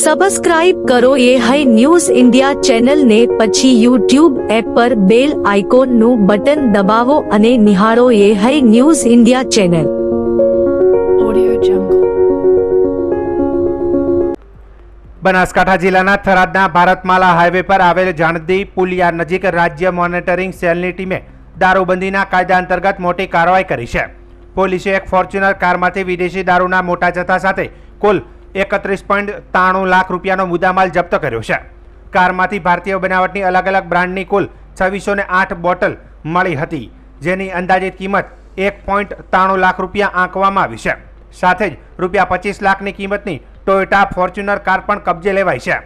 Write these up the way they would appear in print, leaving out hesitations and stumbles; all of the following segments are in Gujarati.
સબસ્ક્રાઇબ કરો એ હાઈ ન્યૂઝ ઇન્ડિયા ચેનલને, પછી યુટ્યુબ એપ પર બેલ આઇકોનનું બટન દબાવો અને નિહાળો એ હાઈ ન્યૂઝ ઇન્ડિયા ચેનલ. બનાસકાંઠા જિલ્લાના થરાદના ભારતમાલા હાઈવે પર આવેલ જાણદી પુલિયા નજીક રાજ્ય મોનિટરિંગ સેલની ટીમે દારૂબંધીના કાયદા અંતર્ગત મોટી કાર્યવાહી કરી છે. પોલીસે એક ફોર્ચ્યુનર કારમાંથી વિદેશી દારૂના મોટા જથ્થા સાથે કુલ 31.93 લાખ રૂપિયાનો મુદ્દામાલ જપ્ત કર્યો છે. કારમાંથી ભારતીય બનાવટની અલગ અલગ બ્રાન્ડની કુલ 2608 બોટલ મળી હતી, જેની અંદાજિત કિંમત 1.93 લાખ રૂપિયા આંકવામાં આવી છે. સાથે જ રૂપિયા 25 લાખની કિંમતની ટોયોટા ફોર્ચ્યુનર કાર પણ કબજે લેવાઈ છે.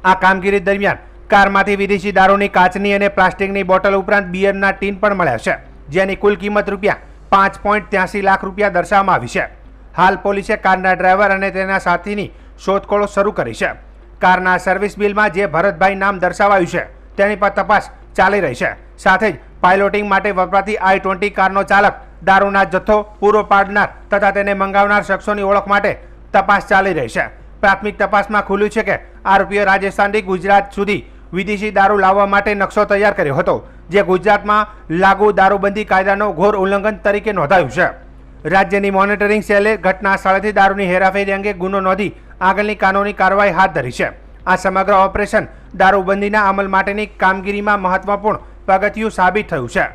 આ કામગીરી દરમિયાન કારમાંથી વિદેશી દારૂની કાચની અને પ્લાસ્ટિકની બોટલ ઉપરાંત બિયરના ટીન પણ મળ્યા છે, જેની કુલ કિંમત રૂપિયા 5.83 લાખ રૂપિયા દર્શાવવામાં આવી છે. હાલ પોલીસે કારના ડ્રાઈવર અને તેના સાથીની શોધખોળ શરૂ કરી છે. કારના સર્વિસ બિલમાં જે ભરતભાઈ નામ દર્શાવાયું છે તેની પર તપાસ ચાલી રહી છે. સાથે જ પાયલોટિંગ માટે વપરાતી i20 કારનો ચાલક, દારૂના જથ્થો પૂરો પાડનાર તથા તેને મંગાવનાર શખ્સોની ઓળખ માટે તપાસ ચાલી રહી છે. પ્રાથમિક તપાસમાં ખુલ્યું છે કે આરોપીઓ રાજસ્થાનથી ગુજરાત સુધી વિદેશી દારૂ લાવવા માટે નકશો તૈયાર કર્યો હતો, જે ગુજરાતમાં લાગુ દારૂબંધી કાયદાનો ઘોર ઉલ્લંઘન તરીકે નોંધાયું છે. રાજ્યની મોનિટરિંગ સેલે ઘટના સ્થળેથી દારૂની હેરાફેરી અંગે ગુનો નોંધી આગળની કાનૂની કાર્યવાહી હાથ ધરી છે. આ સમગ્ર ઓપરેશન દારૂબંધીના અમલ માટેની કામગીરીમાં મહત્વપૂર્ણ પગથિયું સાબિત થયું છે.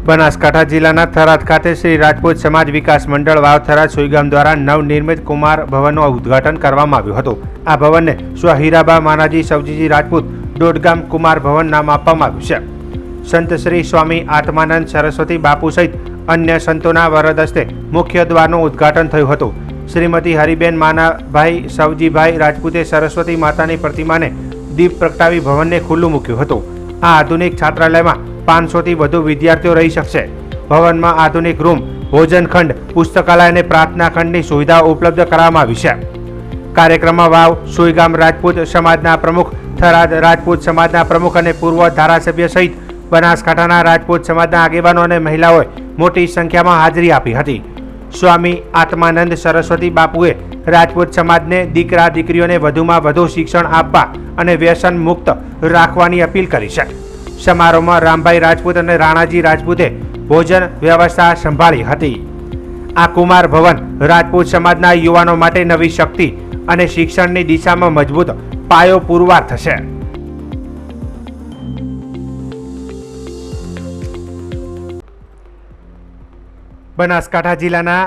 બનાસકાંઠા જિલ્લાના થરાદ ખાતે શ્રી રાજપૂત સમાજ વિકાસ મંડળ વાવ થરાદ સુઈગામ દ્વારા નવનિર્મિત કુમાર ભવનનું ઉદ્ઘાટન કરવામાં આવ્યું હતું. આ ભવનને સ્વ હીરાબા માનાજી સવજીજી રાજપૂત દોડગામ કુમાર ભવન નામ આપવામાં આવ્યું છે. સંત શ્રી સ્વામી આત્માનંદ સરસ્વતી બાપુ સહિત અન્ય સંતોના વરદ હસ્તે મુખ્ય દ્વારનું ઉદ્ઘાટન થયું હતું. શ્રીમતી હરિબેન માનાભાઈ સવજીભાઈ રાજપૂતે સરસ્વતી માતાની પ્રતિમાને દીપ પ્રગટાવી ભવનને ખુલ્લું મૂક્યું હતું. આ આધુનિક છાત્રાલયમાં 500થી વધુ વિદ્યાર્થીઓ રહી શકશે. ભવનમાં આધુનિક રૂમ, ભોજન ખંડ, પુસ્તકાલય અને પ્રાર્થના ખંડની સુવિધાઓ ઉપલબ્ધ કરવામાં આવી છે. કાર્યક્રમમાં વાવ સુઈગામ રાજપૂત સમાજના પ્રમુખ, થરાદ રાજપૂત સમાજના પ્રમુખ અને પૂર્વ ધારાસભ્ય સહિત બનાસકાંઠાના રાજપૂત સમાજના આગેવાનો અને મહિલાઓએ મોટી સંખ્યામાં હાજરી આપી હતી. સ્વામી આત્માનંદ સરસ્વતી બાપુએ રાજપૂત સમાજને દીકરા દીકરીઓને વધુમાં વધુ શિક્ષણ આપવા અને વ્યસન મુક્ત રાખવાની અપીલ કરી છે. સમારોહમાં રામભાઈ રાજપૂત અને રાણાજી રાજપૂતે ભોજન વ્યવસ્થા સંભાળી હતી. આ કુમાર ભવન રાજપૂત સમાજના યુવાનો માટે નવી શક્તિ અને શિક્ષણની દિશામાં મજબૂત પાયો પુરવાર થશે. બનાસકાંઠા જિલ્લાના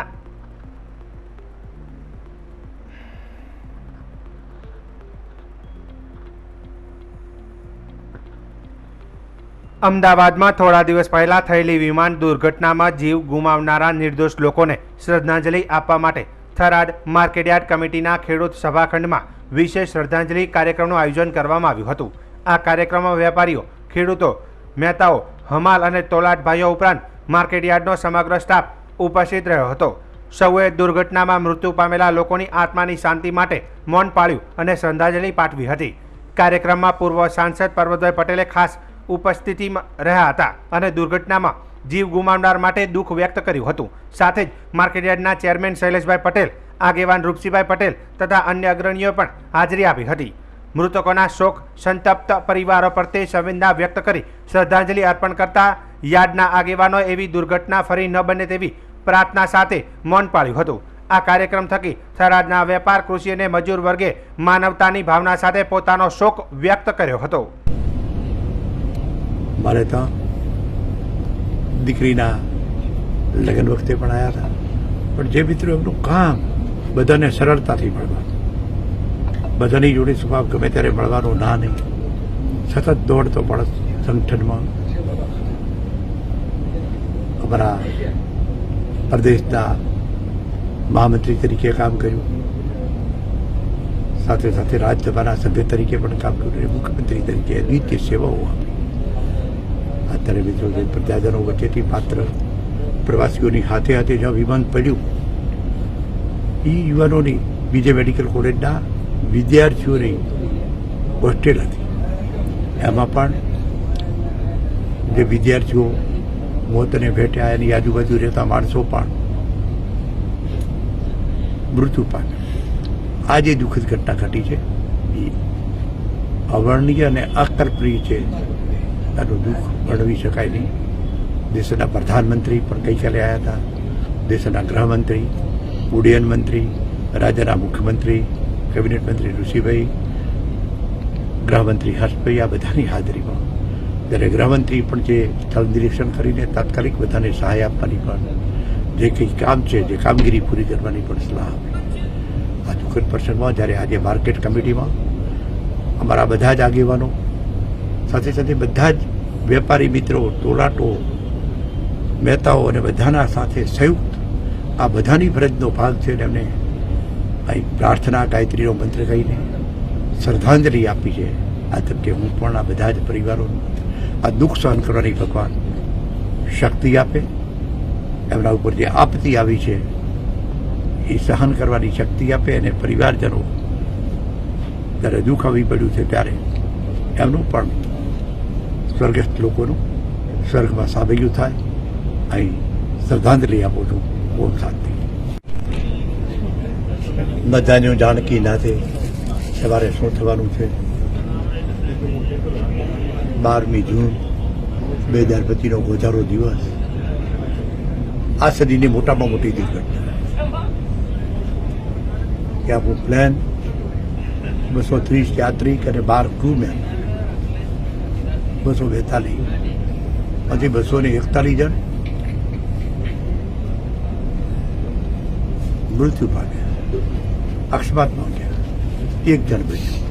અમદાવાદમાં થોડા દિવસ પહેલા થયેલી વિમાન દુર્ઘટનામાં જીવ ગુમાવનારા નિર્દોષ લોકોને શ્રદ્ધાંજલિ આપવા માટે થરાદ માર્કેટયાર્ડ કમિટીના ખેડૂત સભાખંડમાં વિશેષ શ્રદ્ધાંજલિ કાર્યક્રમનું આયોજન કરવામાં આવ્યું હતું. આ કાર્યક્રમમાં વેપારીઓ, ખેડૂતો, મહેતાઓ, હમાલ અને તોલાટ ભાઈઓ ઉપરાંત માર્કેટયાર્ડનો સમગ્ર સ્ટાફ ઉપસ્થિત રહ્યો હતો. સૌએ દુર્ઘટનામાં મૃત્યુ પામેલા લોકોની આત્માની શાંતિ માટે મૌન પાળ્યું અને શ્રદ્ધાંજલિ પાઠવી હતી. કાર્યક્રમમાં પૂર્વ સાંસદ પરબતભાઈ પટેલે ખાસ ઉપસ્થિતિમાં રહ્યા હતા અને દુર્ઘટનામાં જીવ ગુમાવનાર માટે દુઃખ વ્યક્ત કર્યું હતું. સાથે જ માર્કેટયાર્ડના ચેરમેન શૈલેષભાઈ પટેલ, આગેવાન રૂપસીભાઈ પટેલ તથા અન્ય અગ્રણીઓ પણ હાજરી આપી હતી. મૃતકોના શોક સંતપ્ત પરિવારો પ્રત્યે સંવેદના વ્યક્ત કરી શ્રદ્ધાંજલિ અર્પણ કરતા યાર્ડના આગેવાનો એવી દુર્ઘટના ફરી ન બને તેવી પ્રાર્થના સાથે મૌન પાળ્યું હતું. આ કાર્યક્રમ થકી થરાદના વેપાર, કૃષિ અને મજૂર વર્ગે માનવતાની ભાવના સાથે પોતાનો શોક વ્યક્ત કર્યો હતો. મારે ત્યાં દીકરીના લગ્ન વખતે પણ આવ્યા હતા, પણ જે મિત્રો એમનું કામ બધાને સરળતાથી મળવાનું, બધાની જોડે સ્વભાવ ગમે ત્યારે મળવાનું ના નહીં, સતત દોડતો પણ સંગઠનમાં અમારા પ્રદેશના મહામંત્રી તરીકે કામ કર્યું, સાથે સાથે રાજ્યસભાના સભ્ય તરીકે પણ કામ કર્યું, મુખ્યમંત્રી તરીકે નિત્ય સેવાઓ આપી. અત્યારે મિત્રો પ્રજાજનો વચ્ચેથી પાત્ર પ્રવાસીઓની હાથે હાથે જ્યાં વિમાન પડ્યું, એ યુવાનોની બીજે મેડિકલ કોલેજના વિદ્યાર્થીઓની હોસ્ટેલ હતી, એમાં પણ જે વિદ્યાર્થીઓ મોતને ભેટ્યા એની આજુબાજુ રહેતા માણસો પણ મૃત્યુ પામ્યા. આ જે દુઃખદ ઘટના ઘટી છે એ અવર્ણનીય અને અકલ્પનીય છે. આનું દુઃખ વર્ણવી શકાય નહીં. દેશના પ્રધાનમંત્રી પણ ગઈકાલે આવ્યા હતા, દેશના ગૃહમંત્રી, ઉડ્ડયન મંત્રી, રાજ્યના મુખ્યમંત્રી, કેબિનેટ મંત્રી ઋષિભાઈ, ગૃહમંત્રી હર્ષભાઈ, આ બધાની હાજરીમાં જ્યારે ગૃહમંત્રી પણ જે સ્થળ નિરીક્ષણ કરીને તાત્કાલિક બધાને સહાય આપવાની પણ જે કંઈ કામ છે, જે કામગીરી પૂરી કરવાની પણ સલાહ આપી. આ દુઃખદ પ્રસંગમાં જ્યારે આજે માર્કેટ કમિટીમાં અમારા બધા જ આગેવાનો સાથે સાથે બધા જ વેપારી મિત્રો, તોલાટો, મહેતાઓ અને બધાના સાથે સંયુક્ત આ બધાની ફરજનો ભાગ છે અને એમને અહીં પ્રાર્થના ગાયત્રીનો મંત્ર કહીને શ્રદ્ધાંજલિ આપી છે. આ તબકે હું પણ આ બધા જ પરિવારોનું આ દુઃખ સહન કરવાની ભગવાન શક્તિ આપે, એમના ઉપર જે આપત્તિ આવી છે એ સહન કરવાની શક્તિ આપે અને પરિવારજનો જ્યારે દુઃખ આવી પડ્યું છે ત્યારે એમનું પણ સ્વર્ગસ્થ લોકોનું સ્વર્ગમાં સાબેલું થાય. અહીં શ્રદ્ધાંજલિ આપું છું. ઓમ શાંતિ. ન જાણ્યું જાનકી નાથે સવારે શું થવાનું છે. 12મી જૂન 2025નો ગોજારો દિવસ. આ સદીની મોટામાં મોટી દુર્ઘટના કે આપણું પ્લેન 230 યાત્રિક અને 12 ક્રૂમેન 242 માંથી 241 જણ મૃત્યુ પામ્યા, અકસ્માતમાં ગયા, 1 જણ બચ્યું.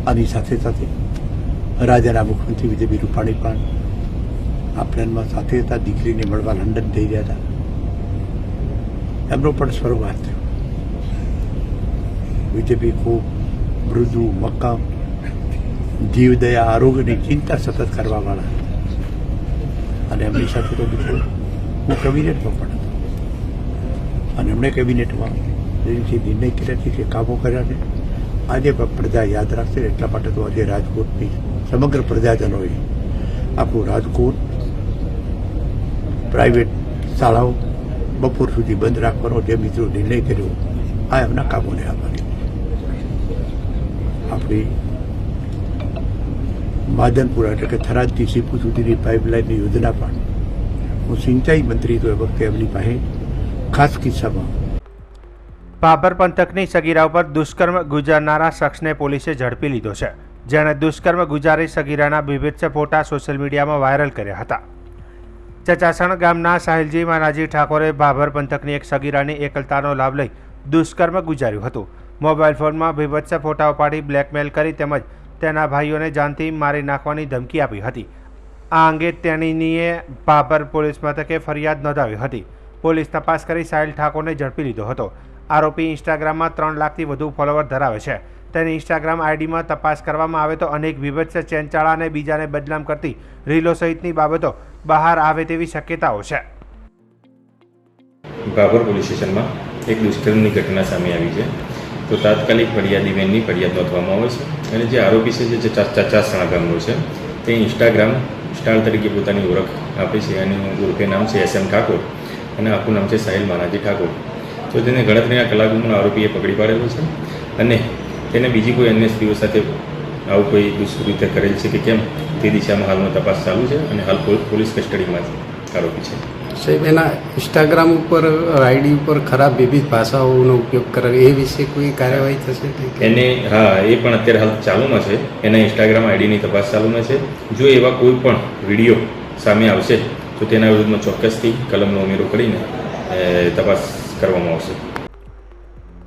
આની સાથે સાથે રાજ્યના મુખ્યમંત્રી વિજયભાઈ રૂપાણી પણ આ પ્લેનમાં સાથે હતા. દીકરીને મળવા લંડન થઈ રહ્યા હતા. એમનો પણ સ્વર્ગવાસ થયો. વિજયભાઈ ખૂબ મૃદુ, મક્કમ, જીવદયા, આરોગ્યની ચિંતા સતત કરવાવાળા. અને એમની સાથે તો બીજું હું કેબિનેટમાં પણ હતો અને એમણે કેબિનેટમાં જે નિર્ણય કર્યા છે, જે કામો કર્યા છે, આજે પણ પ્રજા યાદ રાખશે. એટલા માટે તો આજે રાજકોટની સમગ્ર પ્રજાજનોએ આપણું રાજકોટ પ્રાઇવેટ શાળાઓ બપોર સુધી બંધ રાખવાનો જે મિત્રો નિર્ણય કર્યો, આ એમના કામોને આભારી. આપણી માદનપુરા એટલે કે થરાદથી સીપુ સુધીની પાઇપલાઇનની યોજના પણ હું સિંચાઈ મંત્રી તો એ વખતે એમની પાસે ખાસ કિસ્સામાં. ભાભર પંથકની સગીરા ઉપર દુષ્કર્મ ગુજારનારા શખ્સને પોલીસે ઝડપી લીધો છે, જેણે દુષ્કર્મ ગુજારી સગીરાના વિભત્સ ફોટા સોશિયલ મીડિયામાં વાયરલ કર્યા હતા. ચચાસણ ગામના સાહિલજી માનાજી ઠાકોરે ભાભર પંથકની એક સગીરાની એકલતાનો લાભ લઈ દુષ્કર્મ ગુજાર્યું હતું. મોબાઈલ ફોનમાં વિભત્સ ફોટાઓ પાડી બ્લેકમેલ કરી તેમજ તેના ભાઈઓને જાનથી મારી નાખવાની ધમકી આપી હતી. આ અંગે તેણીએ ભાભર પોલીસ મથકે ફરિયાદ નોંધાવી હતી. પોલીસ તપાસ કરી સાહિલ ઠાકોરને ઝડપી લીધો હતો. આરોપી ઇન્સ્ટાગ્રામમાં 3 લાખથી વધુ ફોલોવર ધરાવે છે. તેની ઇન્સ્ટાગ્રામ આઈડીમાં તપાસ કરવામાં આવે તો અનેક વિભત્સ ચેનચાળા અને બીજાને બદનામ કરતી રીલો સહિતની બાબતો બહાર આવે તેવી શક્યતાઓ છે. ભાભર પોલીસ સ્ટેશનમાં એક દુષ્કર્મની ઘટના સામે આવી છે, તો તાત્કાલિક ફરિયાદી બેનની ફરિયાદ નોંધવામાં આવે છે. અને જે આરોપી છે, જે ચચાસણા ગામનો છે, તે ઇન્સ્ટાગ્રામ સ્ટાર તરીકે પોતાની ઓળખ આપે છે. એનું ઓળખે નામ છે SM ઠાકોર અને આખું નામ છે સાહિલ માનાજી ઠાકોર. તો તેને ગણતરીના કલાકોમાં આરોપીએ પકડી પાડેલો છે અને તેને બીજી કોઈ અન્ય સ્ત્રીઓ સાથે આવું કોઈ દુષ્કૃત્ય કરેલ છે કે કેમ તે દિશામાં હાલમાં તપાસ ચાલુ છે અને હાલ પોલીસ કસ્ટડીમાં આરોપી છે. સાહેબ, એના ઇન્સ્ટાગ્રામ ઉપર આઈડી ઉપર ખરાબ વિવિધ ભાષાઓનો ઉપયોગ કરે એ વિશે કોઈ કાર્યવાહી થશે? એને હા, એ પણ અત્યારે હાલ ચાલુમાં છે. એના ઇન્સ્ટાગ્રામ આઈડીની તપાસ ચાલુમાં છે. જો એવા કોઈ પણ વિડીયો સામે આવશે તો તેના વિરુદ્ધમાં ચોક્કસથી કલમનો ઉમેરો કરીને તપાસ કરવામાં આવશે.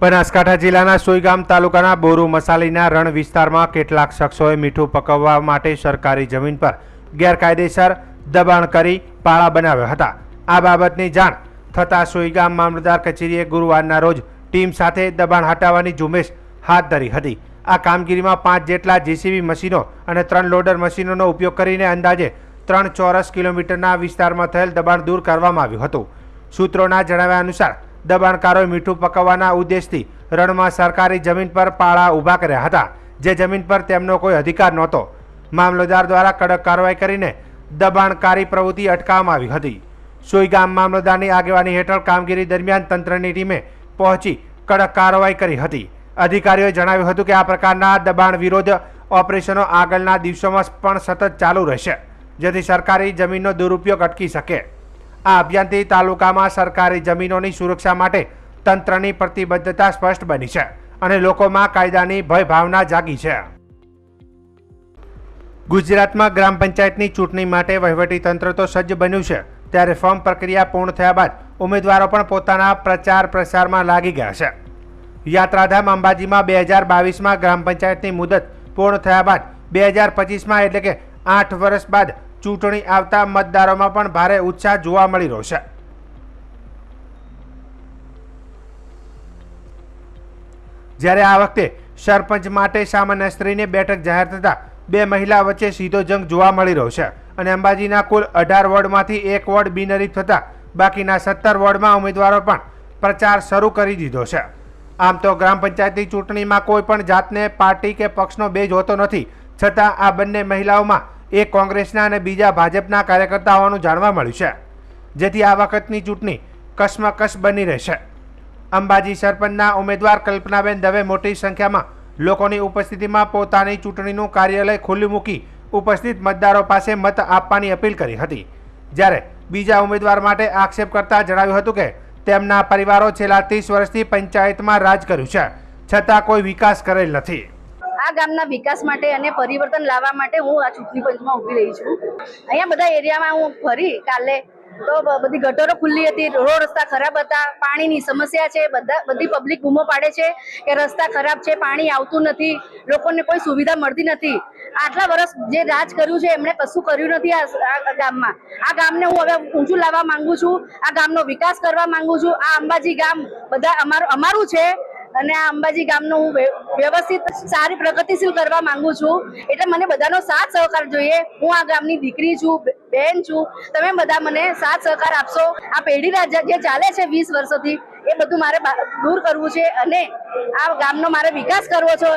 બનાસકાંઠા જિલ્લાના સોઈગામ તાલુકાના બોરુ મસાલીના રણ વિસ્તારમાં કેટલાક શખ્સોએ મીઠું પકવવા માટે સરકારી જમીન પર ગેરકાયદેસર દબાણ કરી પાળા બનાવ્યા હતા. આ બાબતની જાણ થતાં સોઈગામ મામલતદાર કચેરીએ ગુરુવારના રોજ ટીમ સાથે દબાણ હટાવવાની ઝુંબેશ હાથ ધરી હતી. આ કામગીરીમાં 5 જેટલા JCB મશીનો અને 3 લોડર મશીનોનો ઉપયોગ કરીને અંદાજે 3 ચોરસ કિલોમીટરના વિસ્તારમાં થયેલ દબાણ દૂર કરવામાં આવ્યું હતું. સૂત્રોના જણાવ્યા અનુસાર દબાણકારોએ મીઠું પકવવાના ઉદ્દેશથી રણમાં સરકારી જમીન પર પાળા ઊભા કર્યા હતા, જે જમીન પર તેમનો કોઈ અધિકાર નહોતો. મામલતદાર દ્વારા કડક કાર્યવાહી કરીને દબાણકારી પ્રવૃત્તિ અટકાવવામાં આવી હતી. સોઈગામ મામલતદારની આગેવાની હેઠળ કામગીરી દરમિયાન તંત્રની ટીમે પહોંચી કડક કાર્યવાહી કરી હતી. અધિકારીઓએ જણાવ્યું હતું કે આ પ્રકારના દબાણ વિરોધ ઓપરેશનો આગળના દિવસોમાં પણ સતત ચાલુ રહેશે, જેથી સરકારી જમીનનો દુરુપયોગ અટકી શકે. આ અભિયાનથી તાલુકામાં સરકારી જમીનોની સુરક્ષા માટે તંત્રની પ્રતિબદ્ધતા સ્પષ્ટ બની છે અને લોકોમાં કાયદાની ભય ભાવના જાગી છે. ગુજરાતમાં ગ્રામ પંચાયતની ચૂંટણી માટે વહીવટીતંત્ર તો સજ્જ બન્યું છે, ત્યારે ફોર્મ પ્રક્રિયા પૂર્ણ થયા બાદ ઉમેદવારો પણ પોતાના પ્રચાર પ્રસારમાં લાગી ગયા છે. યાત્રાધામ અંબાજીમાં 2022માં ગ્રામ પંચાયતની મુદત પૂર્ણ થયા બાદ 2025માં એટલે કે 8 વર્ષ બાદ ચૂંટણી આવતા મતદારોમાં પણ ભારે ઉત્સાહ જોવા મળી રહ્યો છે. જ્યારે આ વખતે સરપંચ માટે સામાન્ય સ્ત્રીને બેઠક જાહેર થતા 2 મહિલા વચ્ચે સીધો જંગ જોવા મળી રહ્યો છે અને અંબાજીના કુલ 18 વોર્ડમાંથી 1 વોર્ડ બિનહરીફ થતા બાકીના 17 વોર્ડમાં ઉમેદવારો પણ પ્રચાર શરૂ કરી દીધો છે. આમ તો ગ્રામ પંચાયતની ચૂંટણીમાં કોઈ પણ જાતને પાર્ટી કે પક્ષનો બેજ હોતો નથી, છતાં આ બંને મહિલાઓમાં એક કોંગ્રેસના અને બીજા ભાજપના કાર્યકર્તા હોવાનું જાણવા મળ્યું છે, જેથી આ વખતની ચૂંટણી કસમકસ બની રહેશે. અંબાજી સરપંચના ઉમેદવાર કલ્પનાબેન દવે મોટી સંખ્યામાં લોકોની ઉપસ્થિતિમાં પોતાની ચૂંટણીનું કાર્યાલય ખુલ્લું મૂકી ઉપસ્થિત મતદારો પાસે મત આપવાની અપીલ કરી હતી. જ્યારે બીજા ઉમેદવાર માટે આક્ષેપ કરતા જણાવ્યું હતું કે તેમના પરિવારો છેલ્લા 30 વર્ષથી પંચાયતમાં રાજ કર્યું છે, છતાં કોઈ વિકાસ કરેલ નથી. આ ગામના વિકાસ માટે અને પરિવર્તન લાવવા માટે હું આ ચૂંટણી પંચમાં ઊભી રહી છું. અહીંયા બધા એરિયામાં હું ફરી કાલે તો બધી ગટરો ખુલ્લી હતી, રોડ રસ્તા ખરાબ હતા, પાણીની સમસ્યા છે, બધી પબ્લિક બૂમો પાડે છે કે રસ્તા ખરાબ છે, પાણી આવતું નથી, લોકોને કોઈ સુવિધા મળતી નથી. આટલા વર્ષ જે રાજ કર્યું છે એમણે કશું કર્યું નથી આ ગામમાં. આ ગામને હું હવે ઊંચું લાવવા માંગુ છું, આ ગામનો વિકાસ કરવા માંગુ છું. આ અંબાજી ગામ બધા અમારું છે અને આ અંબાજી ગામનો હું વ્યવસ્થિત સારી પ્રગતિશીલ કરવા માંગુ છું. એટલે મને બધાનો સાથ સહકાર જોઈએ. હું આ ગામની દીકરી છું, બહેન છું, તમે બધા મને સાથ સહકાર આપશો. આ પેઢી રાજ જે ચાલે છે 20 વર્ષોથી એ બધું મારે દૂર કરવું છે અને આ ગામનો મારે વિકાસ કરવો છે.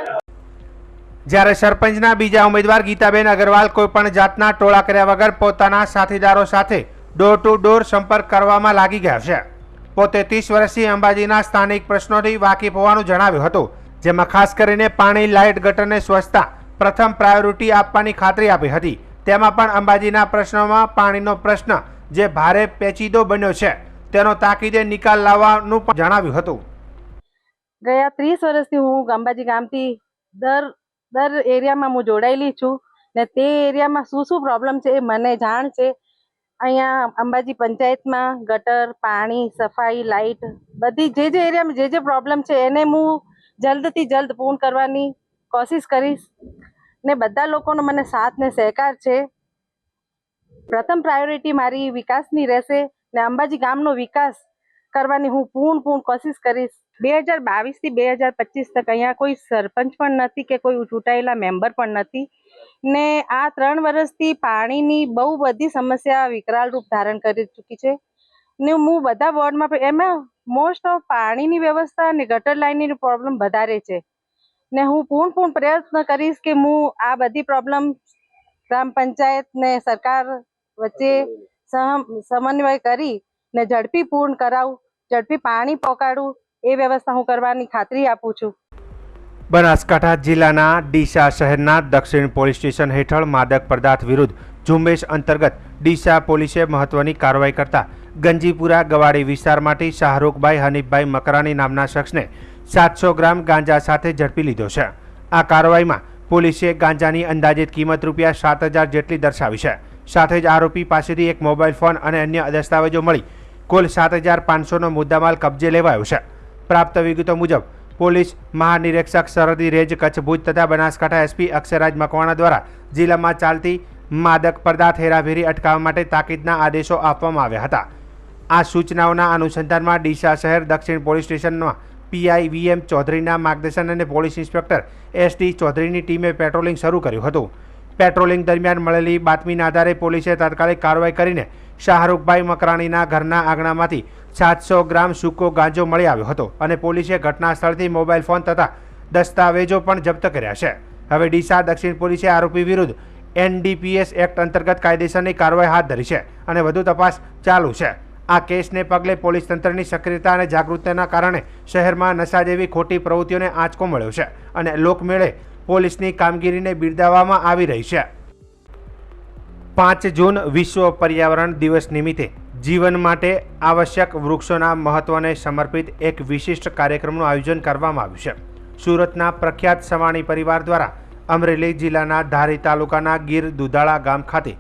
જ્યારે સરપંચના બીજા ઉમેદવાર ગીતાબેન અગ્રવાલ કોઈ પણ જાતના ટોળા કર્યા વગર પોતાના સાથીદારો સાથે ડોર ટુ ડોર સંપર્ક કરવામાં લાગી ગયા છે. પોતે 30 વર્ષથી અંબાજીના સ્થાનિક પ્રશ્નોથી વાકેફ હોવાનું જણાવ્યું હતું, જેમાં ખાસ કરીને પાણી, લાઇટ, ગટરને સ્વચ્છતા પ્રથમ પ્રાયોરિટી આપવાની ખાતરી આપી હતી. તેમાં પણ અંબાજીના પ્રશ્નોમાં પાણીનો પ્રશ્ન જે ભારે પેચીદો બન્યો છે તેનો તાકીદે નિકાલ લાવવાનું પણ જણાવ્યું હતું. ગયા 30 વર્ષથી હું અંબાજી ગામથી દર એરિયામાં હું જોડાયેલી છું ને તે એરિયામાં શું પ્રોબ્લેમ છે એ મને જાણ છે. અહીંયા અંબાજી પંચાયતમાં ગટર, પાણી, સફાઈ, લાઇટ બધી જે એરિયામાં જે પ્રોબ્લેમ છે એને હું જલ્દથી જલ્દ પૂર્ણ કરવાની કોશિશ કરીશ ને બધા લોકોનો મને સાથ ને સહકાર છે. પ્રથમ પ્રાયોરિટી મારી વિકાસની રહેશે ને અંબાજી ગામનો વિકાસ કરવાની હું પૂર્ણ કોશિશ કરીશ. 2022 થી 2025 તક અહીંયા કોઈ સરપંચ પણ નથી કે કોઈ ચૂંટાયેલા મેમ્બર પણ નથી ને આ 3 વર્ષથી પાણીની બહુ બધી સમસ્યા વિકરાળ રૂપ ધારણ કરી ચૂકી છે ને હું બધા વોર્ડમાં એમાં મોસ્ટ ઓફ પાણીની વ્યવસ્થા અને ગટર લાઇનની પ્રોબ્લેમ વધારે છે ને હું પૂર્ણ પ્રયત્ન કરીશ કે હું આ બધી પ્રોબ્લેમ ગ્રામ પંચાયત ને સરકાર વચ્ચે સમન્વય કરી ને ઝડપી પૂર્ણ કરાવું, ઝડપી પાણી પહોંચાડું એ વ્યવસ્થા હું કરવાની ખાતરી આપું છું. બનાસકાંઠા જિલ્લાના ડીસા શહેરના દક્ષિણ પોલીસ સ્ટેશન હેઠળ માદક પદાર્થ વિરુદ્ધ ઝુંબેશ અંતર્ગત ડીસા પોલીસે મહત્વની કાર્યવાહી કરતા ગંજીપુરા ગવાડી વિસ્તારમાંથી શાહરૂખભાઈ હનીફભાઈ મકરાણી નામના શખ્સને 700 ગ્રામ ગાંજા સાથે ઝડપી લીધો છે. આ કાર્યવાહીમાં પોલીસે ગાંજાની અંદાજિત કિંમત ₹7,000 જેટલી દર્શાવી છે. સાથે જ આરોપી પાસેથી એક મોબાઈલ ફોન અને અન્ય દસ્તાવેજો મળી કુલ 7,500નો મુદ્દામાલ કબજે લેવાયો છે. પ્રાપ્ત વિગતો મુજબ પોલીસ મહાનિરીક્ષક સરહદી રેન્જ કચ્છ ભુજ તથા બનાસકાંઠા એસપી અક્ષયરાજ મકવાણા દ્વારા જિલ્લામાં ચાલતી માદક પદાર્થ હેરાફેરી અટકાવવા માટે તાકીદના આદેશો આપવામાં આવ્યા હતા. આ સૂચનાઓના અનુસંધાનમાં ડીસા શહેર દક્ષિણ પોલીસ સ્ટેશનમાં પીઆઈ VM ચૌધરીના માર્ગદર્શન અને પોલીસ ઇન્સ્પેક્ટર SD ચૌધરીની ટીમે પેટ્રોલિંગ શરૂ કર્યું હતું. પેટ્રોલિંગ દરમિયાન મળેલી બાતમીના આધારે પોલીસે તાત્કાલિક કાર્યવાહી કરીને શાહરૂખભાઈ મકરાણીના ઘરના આંગણામાંથી 700 ગ્રામ સૂકો ગાંજો મળી આવ્યો હતો અને પોલીસે ઘટના સ્થળથી મોબાઈલ ફોન તથા દસ્તાવેજો પણ જપ્ત કર્યા છે. હવે ડીસા દક્ષિણ પોલીસે આરોપી વિરુદ્ધ NDPS એક્ટ અંતર્ગત કાયદેસરની કાર્યવાહી હાથ ધરી છે અને વધુ તપાસ ચાલુ છે. આ કેસને પગલે પોલીસ તંત્રની સક્રિયતા અને જાગૃતતાના કારણે શહેરમાં નશા જેવી ખોટી પ્રવૃત્તિઓને આંચકો મળ્યો છે અને લોકમેળે પોલીસની કામગીરીને બિરદાવવામાં આવી રહી છે. 5 જૂન વિશ્વ પર્યાવરણ દિવસ નિમિત્તે જીવન માટે આવશ્યક વૃક્ષોના મહત્વને સમર્પિત એક વિશિષ્ટ કાર્યક્રમનું આયોજન કરવામાં આવ્યું છે. સુરતના પ્રખ્યાત સવાણી પરિવાર દ્વારા અમરેલી જિલ્લાના ધારી તાલુકાના ગીર દુધાળા ગામ ખાતે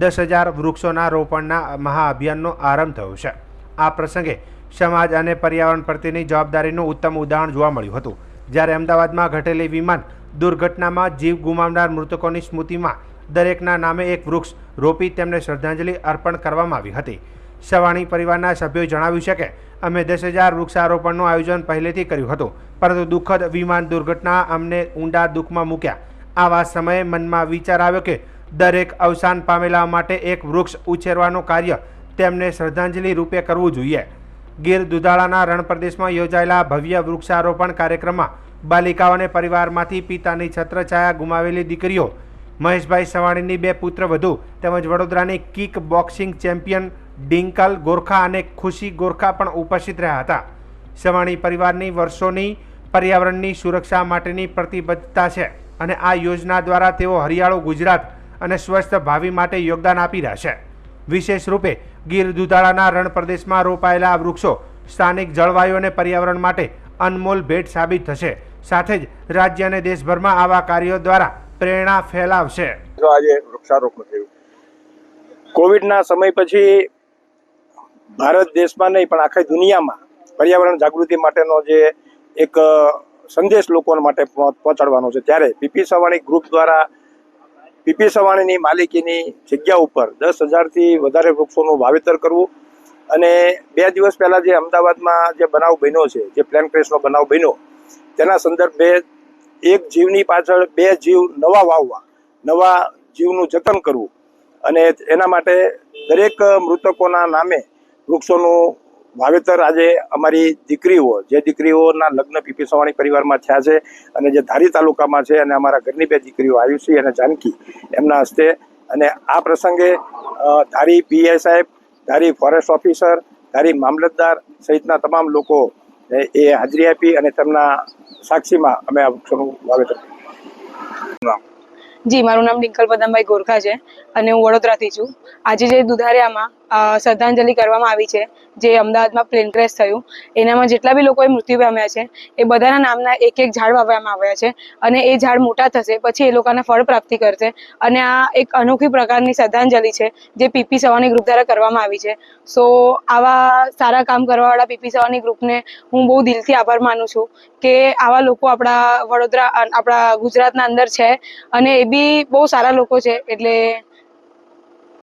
10,000 વૃક્ષોના રોપણના મહાઅભિયાનનો આરંભ થયો છે. આ પ્રસંગે સમાજ અને પર્યાવરણ પ્રત્યેની જવાબદારીનું ઉત્તમ ઉદાહરણ જોવા મળ્યું હતું. જ્યારે અમદાવાદમાં ઘટેલી વિમાન દુર્ઘટનામાં જીવ ગુમાવનાર મૃતકોની સ્મૃતિમાં દરેકના નામે એક વૃક્ષ રોપી તેમને શ્રદ્ધાંજલિ અર્પણ કરવામાં આવી હતી. સવાણી પરિવારના સભ્યોએ જણાવ્યું છે કે અમે 10,000 વૃક્ષારોપણનું આયોજન પહેલેથી કર્યું હતું, પરંતુ દુઃખદ વિમાન દુર્ઘટના અમને ઊંડા દુઃખમાં મૂક્યા. આવા સમયે મનમાં વિચાર આવ્યો કે દરેક અવસાન પામેલા માટે એક વૃક્ષ ઉછેરવાનું કાર્ય તેમને શ્રદ્ધાંજલિ રૂપે કરવું જોઈએ. ગીર દુધાળાના રણ પ્રદેશમાં યોજાયેલા ભવ્ય વૃક્ષારોપણ કાર્યક્રમમાં બાલિકાઓને પરિવારમાંથી પિતાની છત્રછાયા ગુમાવેલી દીકરીઓ મહેશભાઈ સવાણીની 2 પુત્રવધુ તેમજ વડોદરાની કિક બોક્સિંગ ચેમ્પિયન ડિંકલ ગોરખા અને ખુશી ગોરખા પણ ઉપસ્થિત રહ્યા હતા. સવાણી પરિવારની વર્ષોની પર્યાવરણની સુરક્ષા માટેની પ્રતિબદ્ધતા છે અને આ યોજના દ્વારા તેઓ હરિયાળું ગુજરાત અને સ્વસ્થ ભાવિ માટે યોગદાન આપી રહ્યા છે. વિશેષ રૂપે ગીર દુધાળાના રણ પ્રદેશમાં રોપાયેલા આ વૃક્ષો સ્થાનિક જળવાયુ અને પર્યાવરણ માટે અનમોલ ભેટ સાબિત થશે. સાથે જ રાજ્ય અને દેશભરમાં આવા કાર્યો દ્વારા પ્રેરણા ફેલાવશે. આજે વૃક્ષારોપણ થયું. કોવિડના સમય પછી ભારત દેશમાં નહીં પણ આખી દુનિયામાં પર્યાવરણ જાગૃતિ માટેનો જે એક સંદેશ લોકો માટે પહોંચાડવાનો છે, ત્યારે પીપી સવાણી ગ્રુપ દ્વારા પીપી સવાણીની માલિકીની જગ્યા ઉપર 10,000થી વધારે વૃક્ષોનું વાવેતર કરવું અને 2 દિવસ પહેલા જે અમદાવાદમાં જે બનાવ બન્યો છે, જે પ્લેન ક્રેશનો બનાવ બન્યો, તેના સંદર્ભે એક જીવની પાછળ 2 જીવ નવા વાવવા, નવા જીવનું જતન કરવું અને એના માટે દરેક મૃતકોના નામે વૃક્ષોનું વાવેતર આજે અમારી દીકરીઓ, જે દીકરીઓના લગ્ન પીપી સવાણી પરિવારમાં થયા છે અને જે ધારી તાલુકામાં છે, અને અમારા ઘરની 2 દીકરીઓ આયુષી અને જાનકી, એમના હસ્તે અને આ પ્રસંગે ધારી પીઆઈ સાહેબ, ધારી ફોરેસ્ટ ઓફિસર, ધારી મામલતદાર સહિતના તમામ લોકો એ હાજરી આપી અને તેમના સાક્ષીમાં અમે આ વૃક્ષોનું વાવેતર કર્યું. જી, મારું નામ ડિંકલ પદમભાઈ ગોરખા છે અને હું વડોદરાથી છું. આજે જે દુધારિયામાં શ્રદ્ધાંજલિ કરવામાં આવી છે, જે અમદાવાદમાં પ્લેન ક્રેશ થયું, એનામાં જેટલા બી લોકોએ મૃત્યુ પામ્યા છે એ બધાના નામના એક ઝાડ વાવવામાં આવ્યા છે અને એ ઝાડ મોટા થશે પછી એ લોકોને ફળ પ્રાપ્તિ કરશે. અને આ એક અનોખી પ્રકારની શ્રદ્ધાંજલિ છે જે પીપી સવાણી ગ્રુપ દ્વારા કરવામાં આવી છે. સો આવા સારા કામ કરવાવાળા પીપી સવાણી ગ્રુપને હું બહુ દિલથી આભાર માનું છું કે આવા લોકો આપણા વડોદરા, આપણા ગુજરાતના અંદર છે અને એ બી બહુ સારા લોકો છે. એટલે